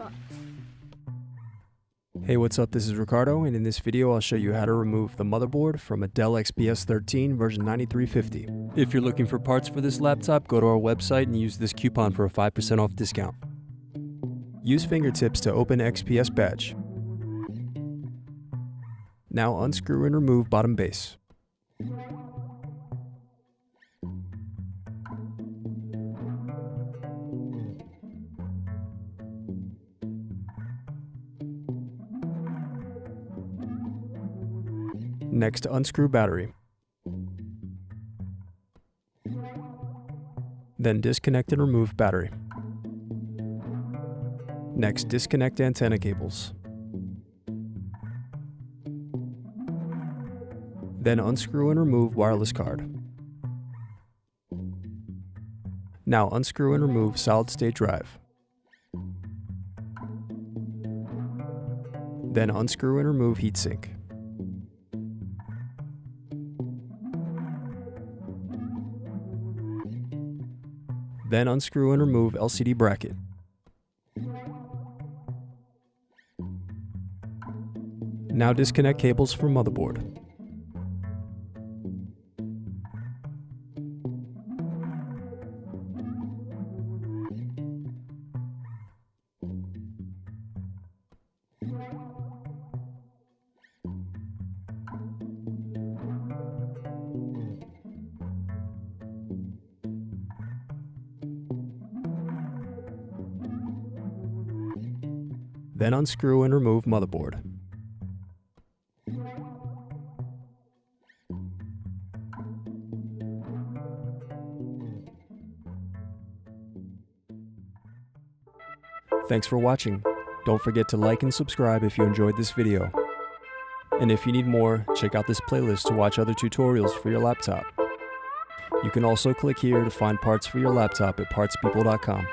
spots. Hey, what's up? This is Ricardo, and in this video I'll show you how to remove the motherboard from a Dell XPS 13 version 9350. If you're looking for parts for this laptop, go to our website and use this coupon for a 5% off discount. Use fingertips to open XPS badge. Now unscrew and remove bottom base. Next, unscrew battery. Then disconnect and remove battery. Next, disconnect antenna cables. Then unscrew and remove wireless card. Now unscrew and remove solid-state drive. Then unscrew and remove heatsink. Then unscrew and remove LCD bracket. Now disconnect cables from motherboard. Then unscrew and remove motherboard. Thanks for watching. Don't forget to like and subscribe if you enjoyed this video. And if you need more, check out this playlist to watch other tutorials for your laptop. You can also click here to find parts for your laptop at partspeople.com.